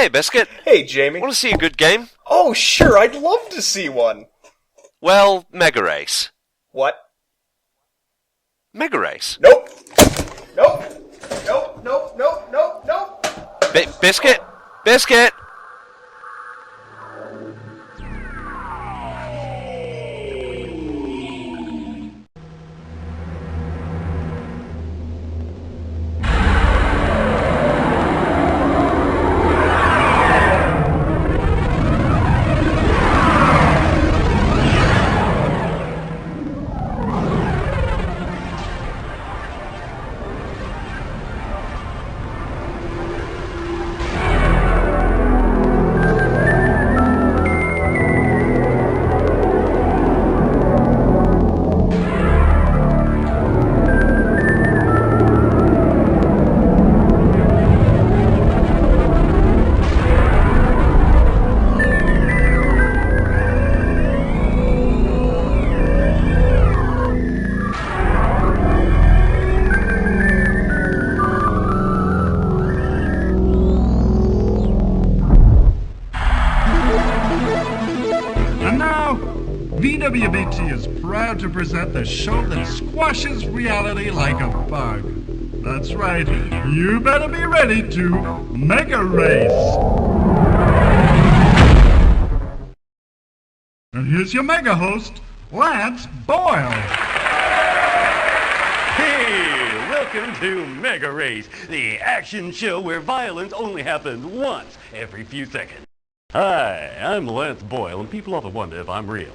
Hey, Biscuit. Hey, Jamie. Want to see a good game? Oh, sure, I'd love to see one. Well, MegaRace. What? MegaRace. Nope. Nope. Nope, nope, nope, nope, nope. Biscuit? Biscuit! And now, VWBT is proud to present the show that squashes reality like a bug. That's right, you better be ready to MegaRace. And here's your mega host, Lance Boyle. Hey, welcome to MegaRace, the action show where violence only happens once every few seconds. Hi, I'm Lance Boyle, and people often wonder if I'm real.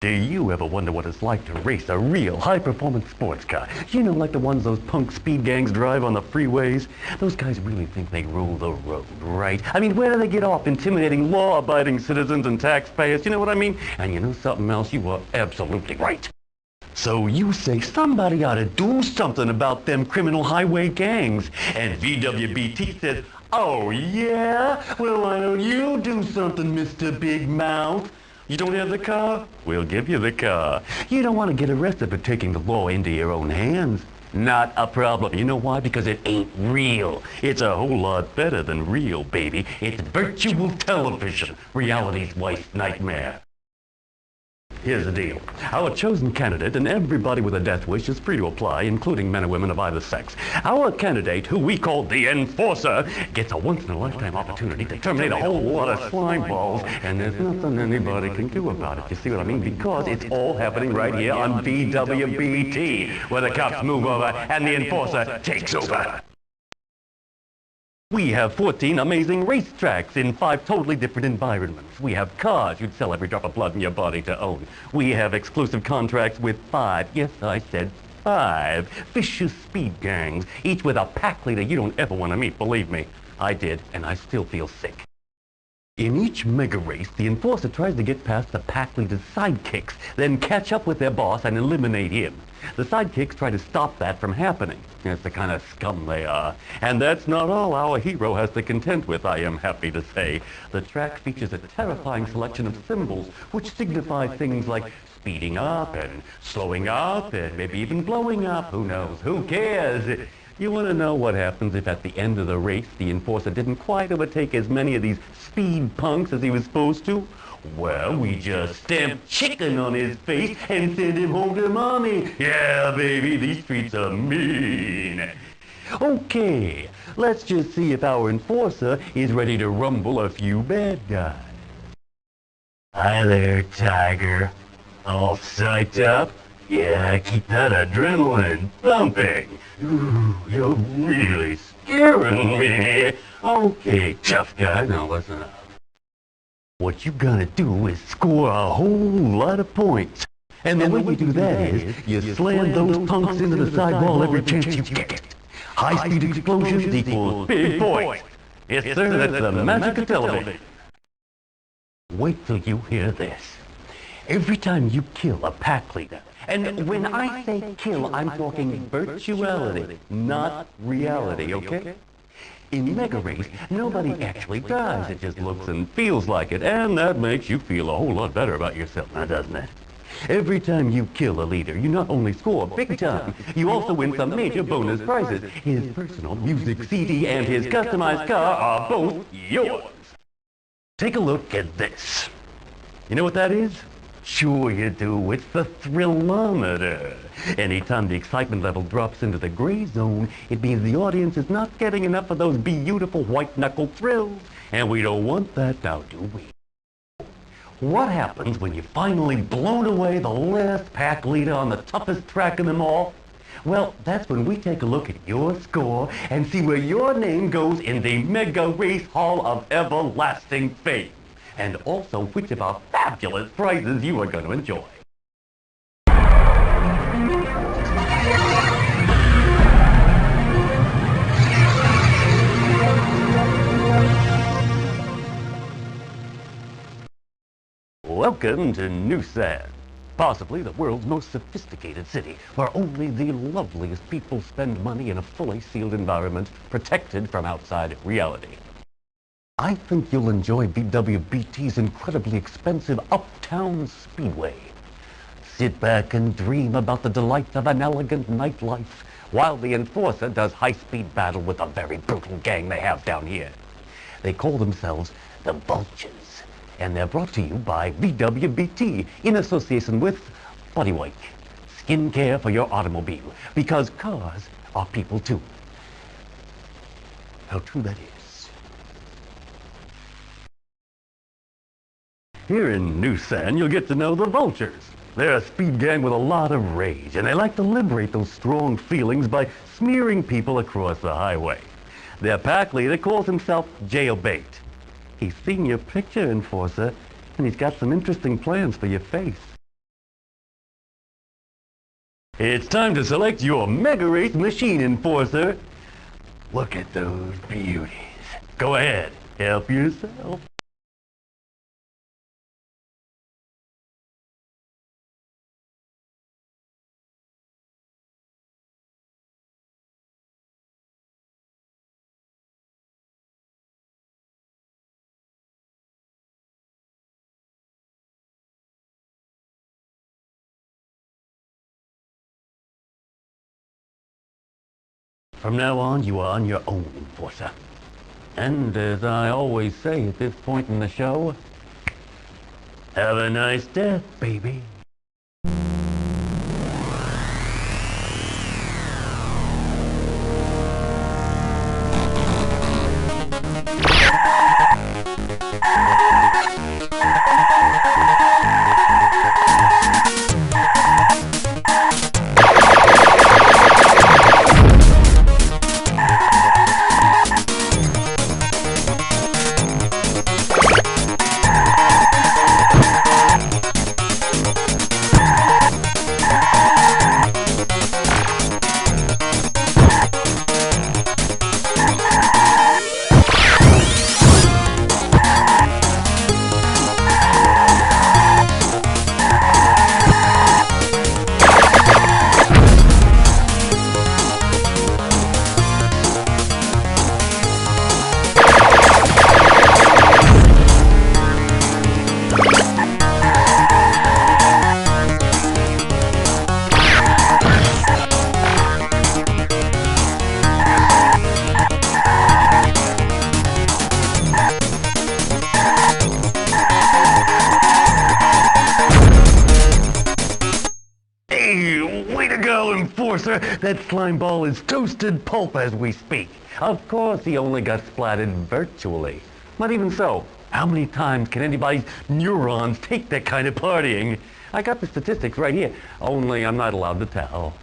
Do you ever wonder what it's like to race a real high-performance sports car? You know, like the ones those punk speed gangs drive on the freeways? Those guys really think they rule the road, right? I mean, where do they get off intimidating law-abiding citizens and taxpayers? You know what I mean? And you know something else? You are absolutely right. So you say somebody ought to do something about them criminal highway gangs. And VWBT says, oh yeah? Well, why don't you do something, Mr. Big Mouth? You don't have the car? We'll give you the car. You don't want to get arrested for taking the law into your own hands. Not a problem. You know why? Because it ain't real. It's a whole lot better than real, baby. It's virtual television, reality's worst nightmare. Here's the deal. Our chosen candidate and everybody with a death wish is free to apply, including men and women of either sex. Our candidate, who we call the Enforcer, gets a once-in-a-lifetime opportunity to terminate a whole lot of slime balls, and there's nothing anybody can do about it. You see what I mean? Because it's all happening right here on VWBT, where the cops move over and the Enforcer takes over. We have 14 amazing racetracks in 5 totally different environments. We have cars you'd sell every drop of blood in your body to own. We have exclusive contracts with 5, yes, I said 5, vicious speed gangs, each with a pack leader you don't ever want to meet, believe me. I did, and I still feel sick. In each mega race, the Enforcer tries to get past the pack leader's sidekicks, then catch up with their boss and eliminate him. The sidekicks try to stop that from happening. That's the kind of scum they are. And that's not all our hero has to contend with, I am happy to say. The track features a terrifying selection of symbols, which signify things like speeding up and slowing up and maybe even blowing up. Who knows? Who cares? You want to know what happens if at the end of the race, the Enforcer didn't quite overtake as many of these speed punks as he was supposed to? Well, we just stamp chicken on his face and send him home to mommy. Yeah, baby, these streets are mean. Okay, let's just see if our Enforcer is ready to rumble a few bad guys. Hi there, Tiger. All psyched up? Yeah, keep that adrenaline pumping. Ooh, you're really scaring me. Okay, tough guy, now listen up. What you gotta do is score a whole lot of points. And the way you do that is, you slam those punks into the sidewall every chance you get. High-speed explosions equals big points. Yes, sir, that's the magic of television. Wait till you hear this. Every time you kill a pack leader, and when I say kill, I'm talking virtuality, not reality, okay? In MegaRace, nobody actually dies. It just looks and feels like it, and that makes you feel a whole lot better about yourself, now doesn't it? Every time you kill a leader, you not only score big time, you also win some major bonus prizes. His personal music CD and his customized car are both yours. Take a look at this. You know what that is? Sure you do. It's the thrillometer. Anytime the excitement level drops into the gray zone, it means the audience is not getting enough of those beautiful white-knuckle thrills. And we don't want that now, do we? What happens when you finally blown away the last pack leader on the toughest track in them all? Well, that's when we take a look at your score and see where your name goes in the MegaRace Hall of Everlasting Fame. And also which of our fabulous prizes you are going to enjoy. Welcome to New Sand, possibly the world's most sophisticated city, where only the loveliest people spend money in a fully sealed environment protected from outside reality. I think you'll enjoy BWBT's incredibly expensive Uptown Speedway. Sit back and dream about the delights of an elegant nightlife while the Enforcer does high-speed battle with a very brutal gang they have down here. They call themselves the Vultures, and they're brought to you by BWBT in association with Body Wipe, skincare for your automobile, because cars are people too. How true that is. Here in New Sand, you'll get to know the Vultures. They're a speed gang with a lot of rage, and they like to liberate those strong feelings by smearing people across the highway. Their pack leader calls himself Jailbait. He's seen your picture, Enforcer, and he's got some interesting plans for your face. It's time to select your MegaRace machine, Enforcer. Look at those beauties. Go ahead, help yourself. From now on, you are on your own, Enforcer. And as I always say at this point in the show, have a nice death, baby. Enforcer, that slime ball is toasted pulp as we speak. Of course he only got splatted virtually. But even so, how many times can anybody's neurons take that kind of partying? I got the statistics right here, only I'm not allowed to tell.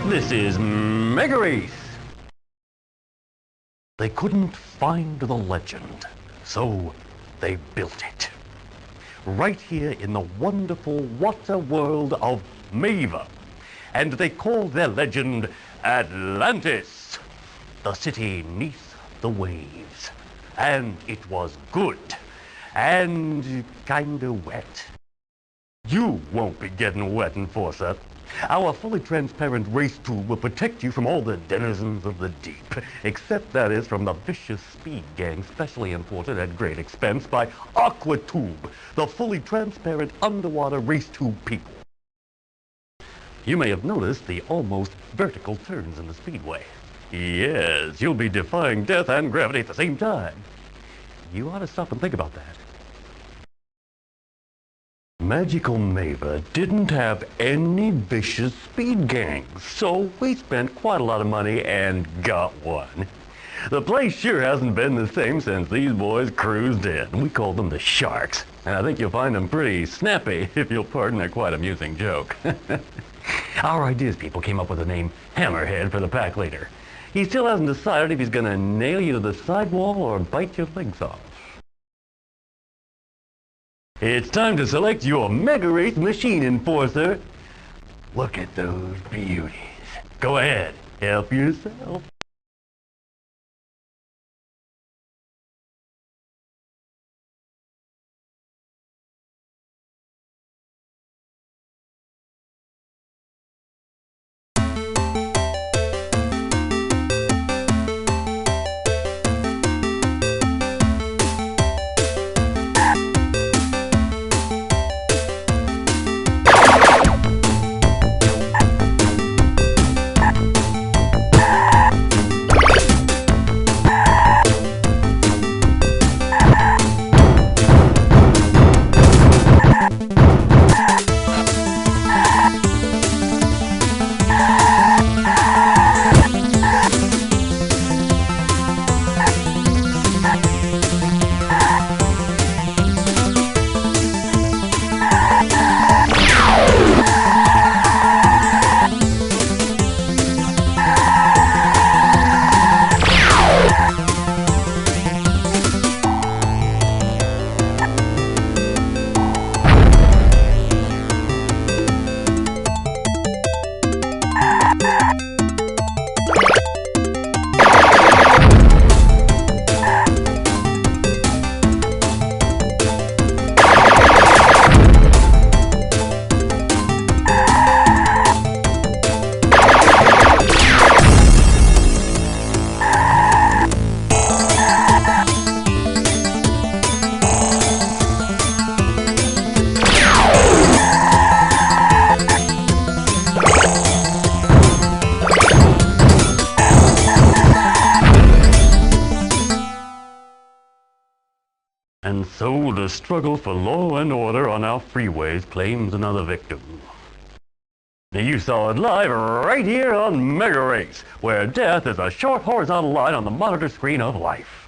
This is MegaRace. They couldn't find the legend, so they built it. Right here in the wonderful water world of Mava. And they called their legend Atlantis, the city neath the waves. And it was good, and kinda wet. You won't be getting wet, Enforcer. Our fully transparent race tube will protect you from all the denizens of the deep, except that is from the vicious speed gang specially imported at great expense by AquaTube, the fully transparent underwater race tube people. You may have noticed the almost vertical turns in the speedway. Yes, you'll be defying death and gravity at the same time. You ought to stop and think about that. Magical Mava didn't have any vicious speed gangs, so we spent quite a lot of money and got one. The place sure hasn't been the same since these boys cruised in. We call them the Sharks, and I think you'll find them pretty snappy, if you'll pardon a quite amusing joke. Our ideas people came up with the name Hammerhead for the pack leader. He still hasn't decided if he's gonna nail you to the sidewall or bite your legs off. It's time to select your MegaRace machine enforcer. Look at those beauties. Go ahead, help yourself. And so the struggle for law and order on our freeways claims another victim. Now you saw it live right here on MegaRace, where death is a short horizontal line on the monitor screen of life.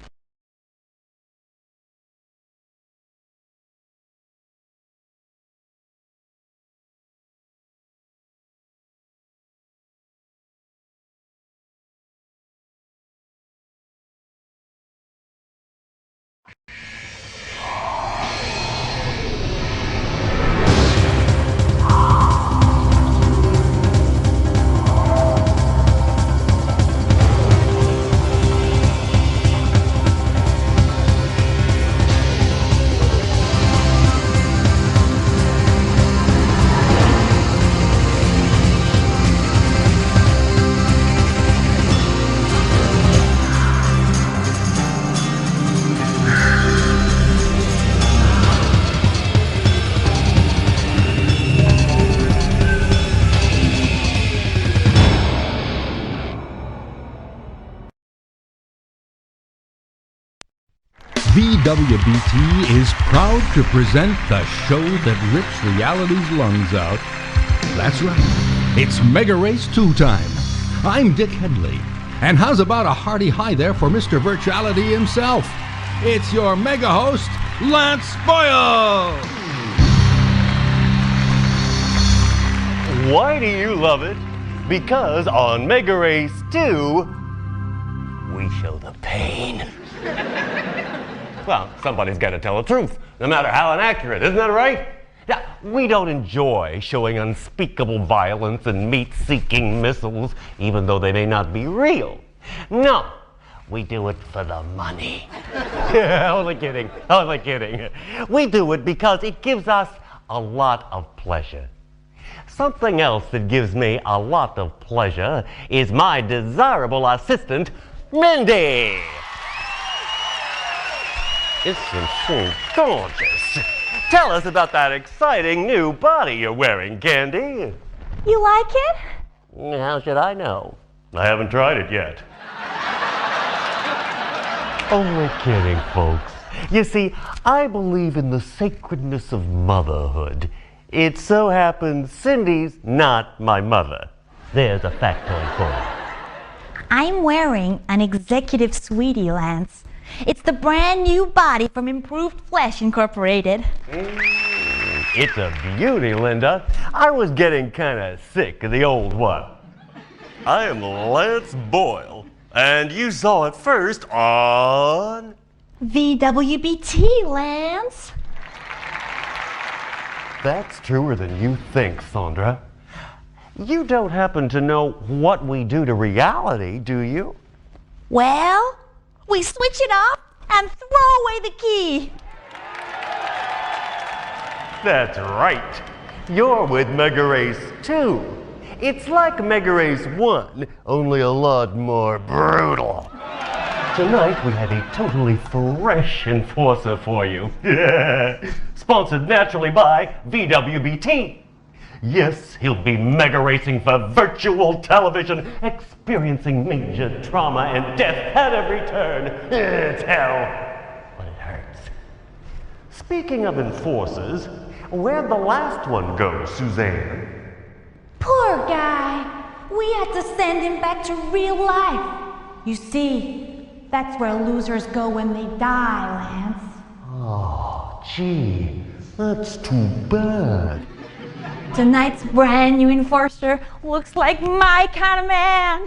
VWBT is proud to present the show that rips reality's lungs out. That's right, it's MegaRace 2 time. I'm Dick Headley, and how's about a hearty hi there for Mr. Virtuality himself? It's your mega host, Lance Boyle! Why do you love it? Because on MegaRace 2, we show the pain. Well, somebody's got to tell the truth, no matter how inaccurate, isn't that right? Now, we don't enjoy showing unspeakable violence and meat-seeking missiles, even though they may not be real. No, we do it for the money. Only kidding, only kidding. We do it because it gives us a lot of pleasure. Something else that gives me a lot of pleasure is my desirable assistant, Mindy. Isn't she gorgeous? Tell us about that exciting new body you're wearing, Candy. You like it? How should I know? I haven't tried it yet. Only kidding, folks. You see, I believe in the sacredness of motherhood. It so happens Cindy's not my mother. There's a factoid for you. I'm wearing an executive sweetie, Lance. It's the brand new body from Improved Flesh Incorporated. It's a beauty, Linda. I was getting kind of sick of the old one. I am Lance Boyle, and you saw it first on... VWBT, Lance. That's truer than you think, Sandra. You don't happen to know what we do to reality, do you? Well, we switch it off and throw away the key. That's right. You're with MegaRace 2. It's like MegaRace 1, only a lot more brutal. Tonight we have a totally fresh enforcer for you. Sponsored naturally by VWBT. Yes, he'll be mega racing for virtual television, experiencing major trauma and death at every turn. It's hell, but it hurts. Speaking of enforcers, where'd the last one go, Suzanne? Poor guy. We had to send him back to real life. You see, that's where losers go when they die, Lance. Oh, gee, that's too bad. Tonight's brand new enforcer looks like my kind of man.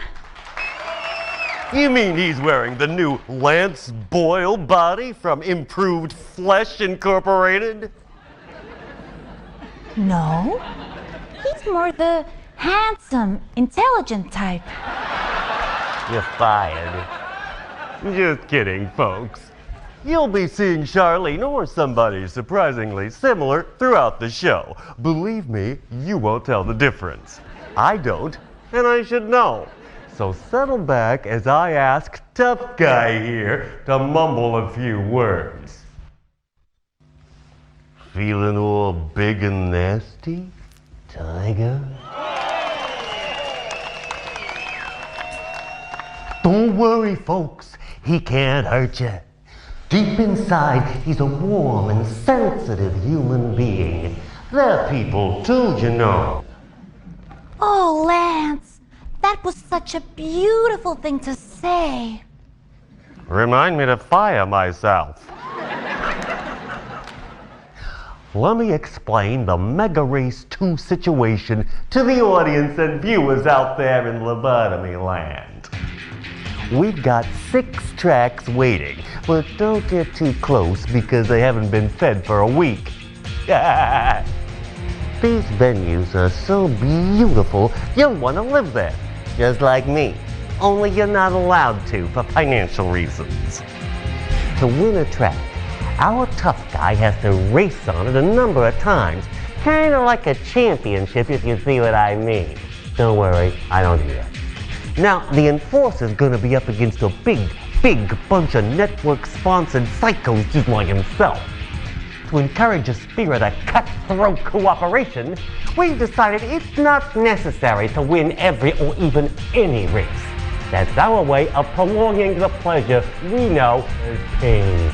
You mean he's wearing the new Lance Boyle body from Improved Flesh Incorporated? No, he's more the handsome, intelligent type. You're fired. Just kidding, folks. You'll be seeing Charlene or somebody surprisingly similar throughout the show. Believe me, you won't tell the difference. I don't, and I should know. So settle back as I ask Tough Guy here to mumble a few words. Feeling all big and nasty, Tiger? Don't worry, folks. He can't hurt you. Deep inside, he's a warm and sensitive human being. They're people too, you know. Oh, Lance, that was such a beautiful thing to say. Remind me to fire myself. Let me explain the MegaRace 2 situation to the audience and viewers out there in lobotomy land. We've got 6 tracks waiting, but don't get too close because they haven't been fed for a week. These venues are so beautiful, you'll want to live there, just like me. Only you're not allowed to for financial reasons. To win a track, our tough guy has to race on it a number of times, kind of like a championship if you see what I mean. Don't worry, I don't either. Now, the enforcer's gonna be up against a big bunch of network-sponsored psychos just like himself. To encourage a spirit of cutthroat cooperation, we've decided it's not necessary to win every or even any race. That's our way of prolonging the pleasure we know as pain.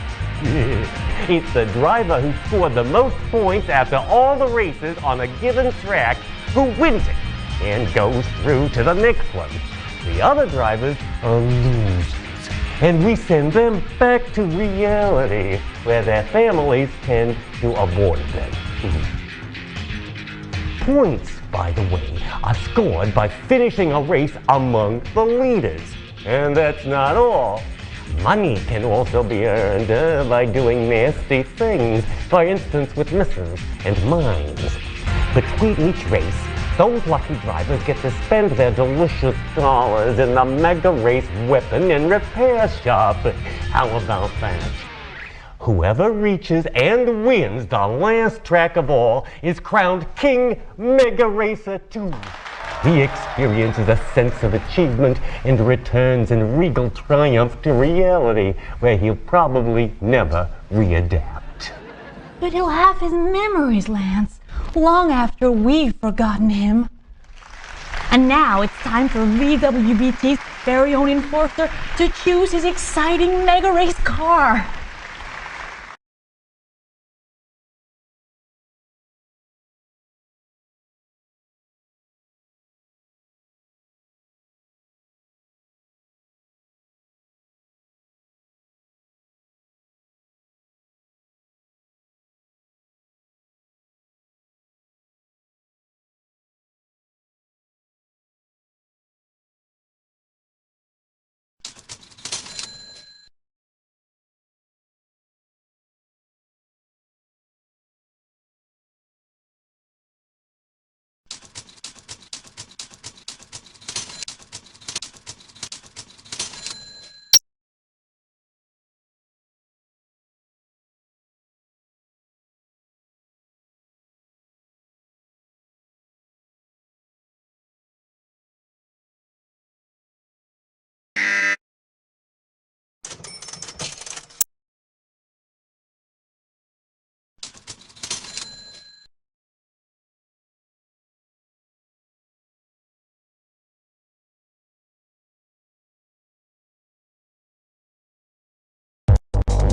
It's the driver who scored the most points after all the races on a given track who wins it and goes through to the next one. The other drivers are losers, and we send them back to reality, where their families tend to avoid them. Points, by the way, are scored by finishing a race among the leaders. And that's not all. Money can also be earned by doing nasty things, for instance with misses and mines. Between each race, those lucky drivers get to spend their delicious dollars in the MegaRace weapon and repair shop. How about that? Whoever reaches and wins the last track of all is crowned King MegaRacer 2. He experiences a sense of achievement and returns in regal triumph to reality, where he'll probably never readapt. But he'll have his memories, Lance, long after we've forgotten him. And now it's time for VWBT's very own enforcer to choose his exciting MegaRace car.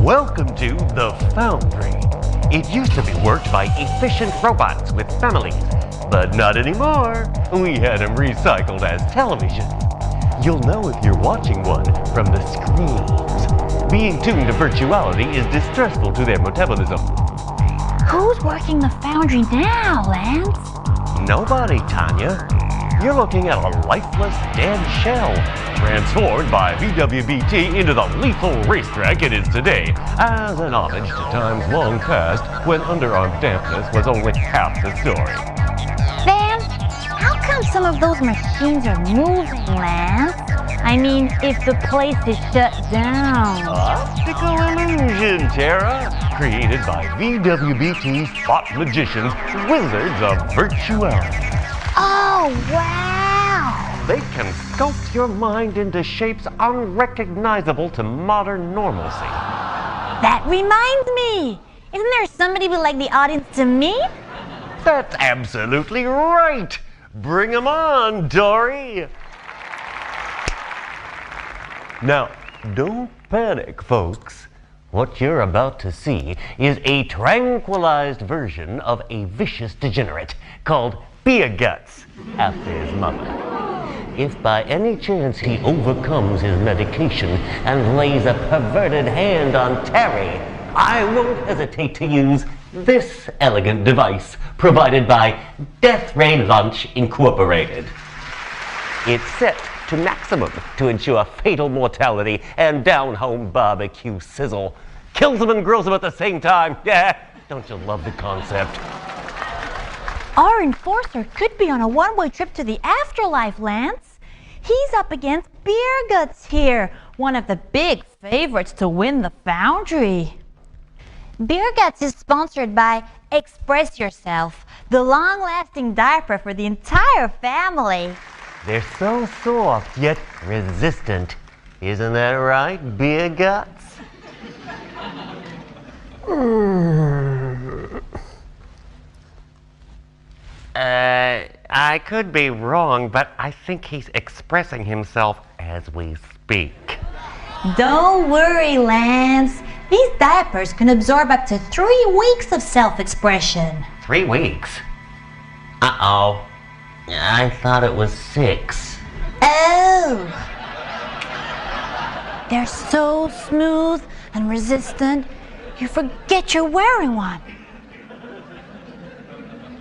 Welcome to the Foundry. It used to be worked by efficient robots with families, but not anymore. We had them recycled as television. You'll know if you're watching one from the screens. Being tuned to virtuality is distressful to their metabolism. Who's working the foundry now, Lance? Nobody, Tanya. You're looking at a lifeless, dead shell, transformed by VWBT into the lethal racetrack it is today, as an homage to times long past when underarm dampness was only half the story. Then, how come some of those machines are moving, Lance? I mean, if the place is shut down. Optical illusion, Tara, created by VWBT's thought magicians, wizards of virtuality. Oh, wow! They can sculpt your mind into shapes unrecognizable to modern normalcy. That reminds me! Isn't there somebody we'd like the audience to meet? That's absolutely right! Bring 'em on, Dory! Now, don't panic, folks. What you're about to see is a tranquilized version of a vicious degenerate called Beer Guts, after his mother. If by any chance he overcomes his medication and lays a perverted hand on Terry, I won't hesitate to use this elegant device provided by Megathread Lunch Incorporated. It's set to maximum to ensure fatal mortality and down-home barbecue sizzle. Kills them and grills them at the same time. Yeah, don't you love the concept? Our enforcer could be on a one-way trip to the afterlife, Lance. He's up against Beer Guts here, one of the big favorites to win the foundry. Beer Guts is sponsored by Express Yourself, the long-lasting diaper for the entire family. They're so soft, yet resistant. Isn't that right, Beer Guts? I could be wrong, but I think he's expressing himself as we speak. Don't worry, Lance. These diapers can absorb up to 3 weeks of self-expression. 3 weeks? Uh-oh. I thought it was 6. Oh! They're so smooth and resistant, you forget you're wearing one.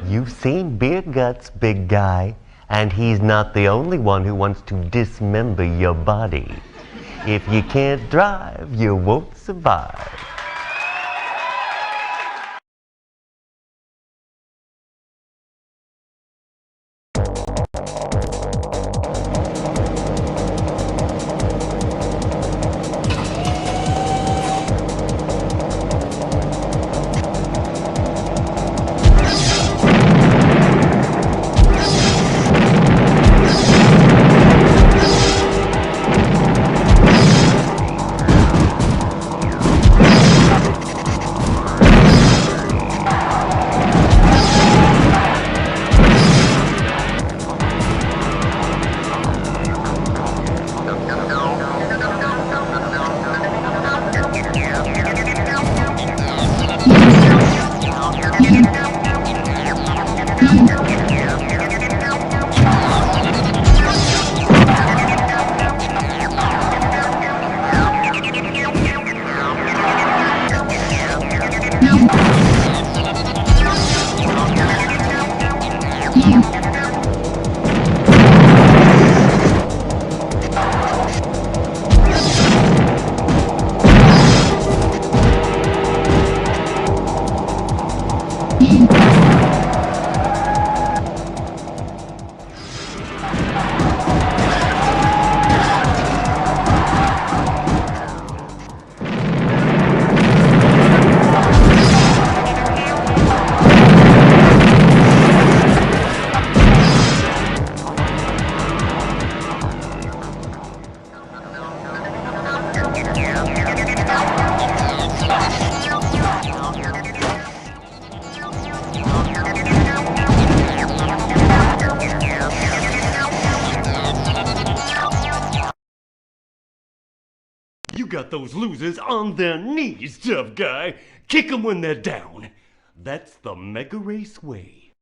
You've seen Beer Guts, big guy, and he's not the only one who wants to dismember your body. If you can't drive, you won't survive. You got those losers on their knees, tough guy. Kick them when they're down. That's the MegaRace way.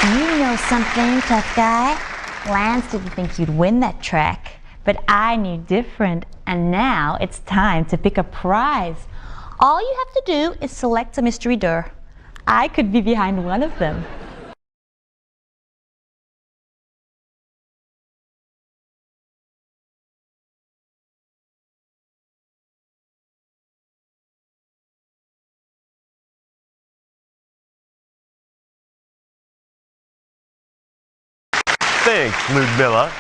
You know something, tough guy? Lance didn't think you'd win that track, but I knew different, and now it's time to pick a prize. All you have to do is select a mystery door. I could be behind one of them. Thanks, Ludmilla.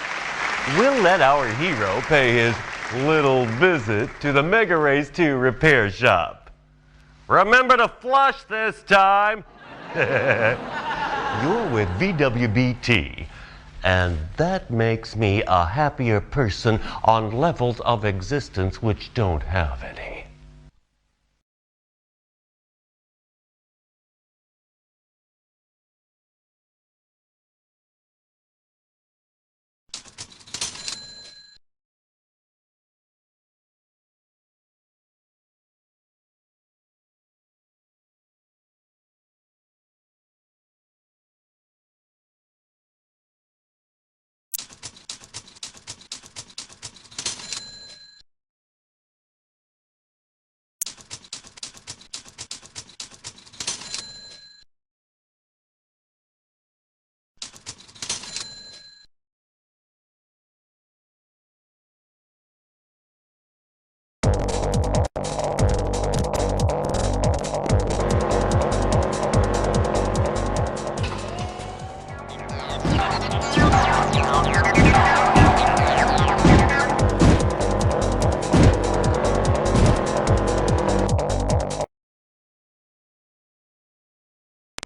We'll let our hero pay his little visit to the MegaRace 2 repair shop. Remember to flush this time. You're with VWBT, and that makes me a happier person on levels of existence which don't have any.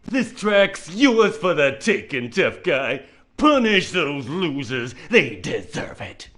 This track's yours for the taking, tough guy. Punish those losers. They deserve it.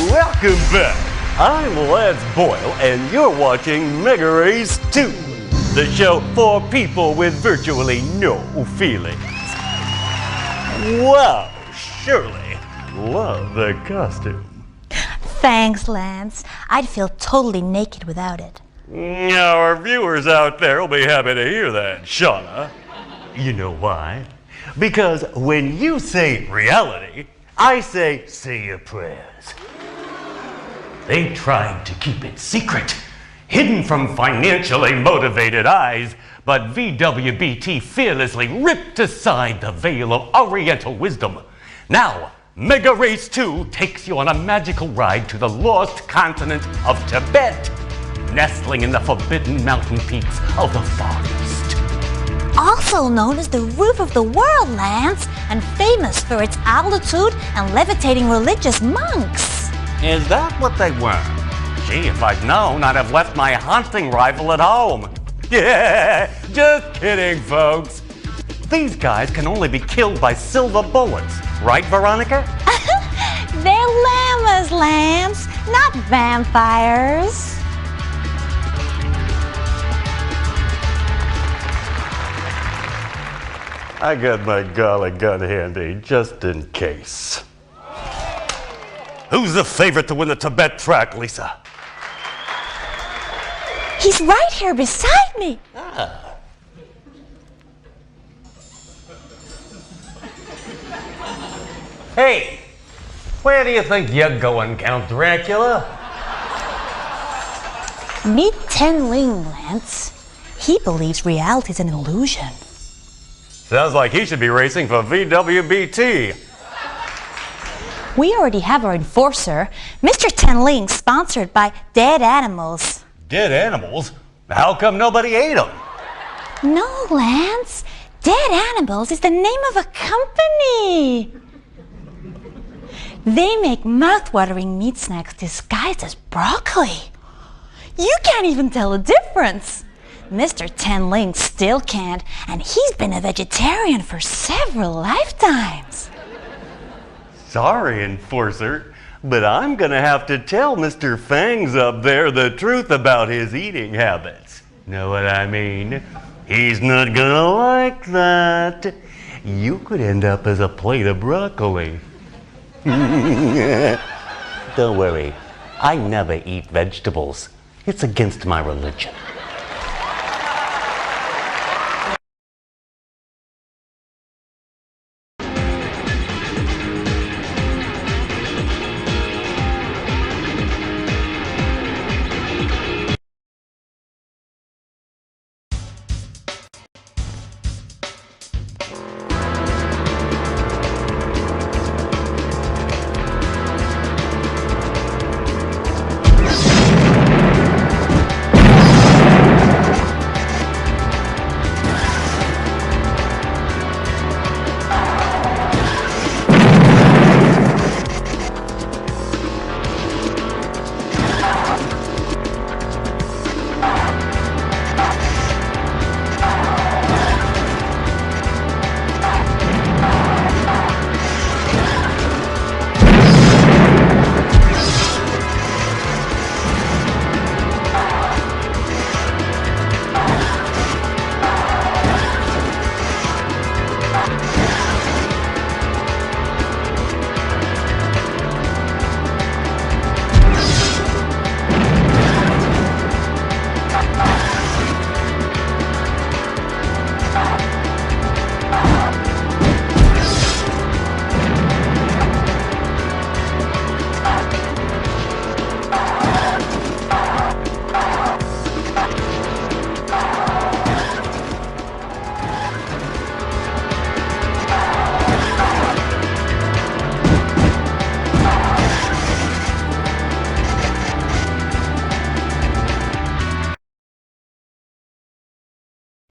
Welcome back. I'm Lance Boyle, and you're watching MegaRace 2, the show for people with virtually no feelings. Wow, Shirley, love the costume. Thanks, Lance. I'd feel totally naked without it. Our viewers out there will be happy to hear that, Shauna. You know why? Because when you say reality, I say your prayers. They tried to keep it secret, hidden from financially motivated eyes, but VWBT fearlessly ripped aside the veil of Oriental wisdom. Now, MegaRace 2 takes you on a magical ride to the lost continent of Tibet, nestling in the forbidden mountain peaks of the Far East. Also known as the roof of the world, Lance, and famous for its altitude and levitating religious monks. Is that what they were? Gee, if I'd known, I'd have left my hunting rifle at home. Yeah, just kidding, folks. These guys can only be killed by silver bullets, right, Veronica? They're llamas, Lance, not vampires. I got my golly gun handy, just in case. Who's the favorite to win the Tibet track, Lisa? He's right here beside me. Hey, where do you think you're going, Count Dracula? Meet Ten Ling, Lance. He believes reality's an illusion. Sounds like he should be racing for VWBT. We already have our enforcer, Mr. Ten Ling, sponsored by Dead Animals. Dead animals? How come nobody ate them? No, Lance. Dead Animals is the name of a company. They make mouth-watering meat snacks disguised as broccoli. You can't even tell the difference. Mr. Ten Ling still can't, and he's been a vegetarian for several lifetimes. Sorry, Enforcer, but I'm gonna have to tell Mr. Fangs up there the truth about his eating habits. Know what I mean? He's not gonna like that. You could end up as a plate of broccoli. Don't worry, I never eat vegetables. It's against my religion.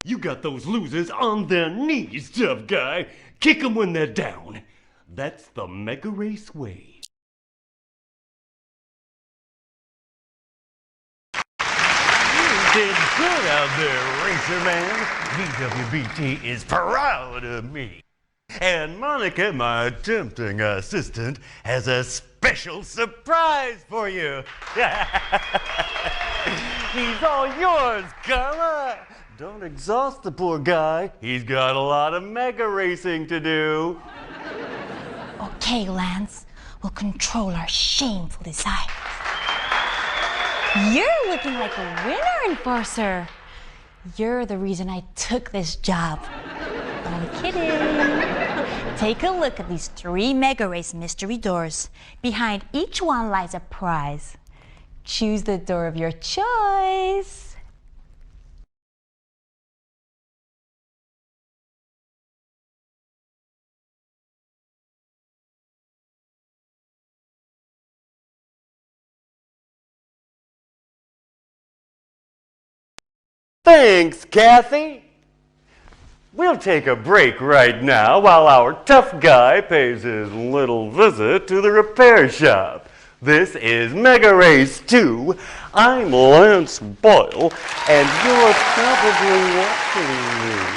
You got those losers on their knees, tough guy. Kick them when they're down. That's the MegaRace way. You did good out there, Racer Man. VWBT is proud of me. And Monica, my tempting assistant, has a special surprise for you. He's all yours, Carla. Don't exhaust the poor guy. He's got a lot of mega racing to do. Okay, Lance, we'll control our shameful desires. You're looking like a winner, Enforcer. You're the reason I took this job. I'm kidding. Take a look at these 3 MegaRace mystery doors. Behind each one lies a prize. Choose the door of your choice. Thanks, Kathy. We'll take a break right now while our tough guy pays his little visit to the repair shop. This is MegaRace 2. I'm Lance Boyle, and you're probably watching me.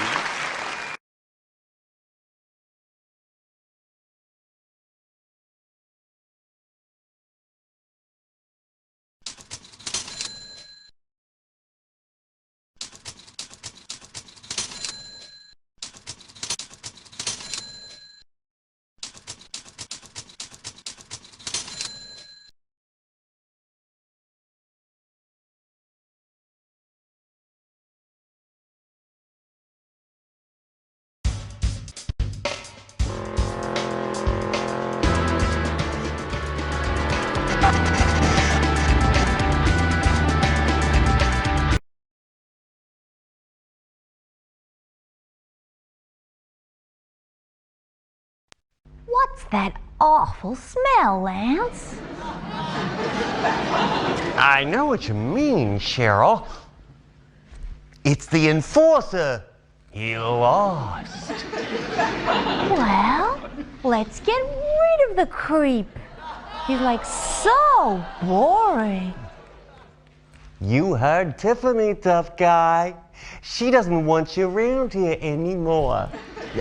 What's that awful smell, Lance? I know what you mean, Cheryl. It's the Enforcer. You lost. Well, let's get rid of the creep. He's like so boring. You heard Tiffany, tough guy. She doesn't want you around here anymore.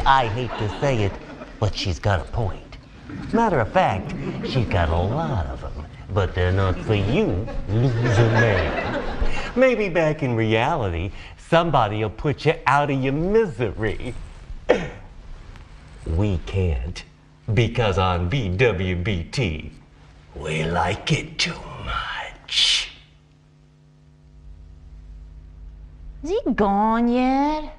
I hate to say it, but she's got a point. Matter of fact, she's got a lot of them, but they're not for you, loser man. Maybe back in reality, somebody will put you out of your misery. We can't, because on BWBT, we like it too much. Is he gone yet?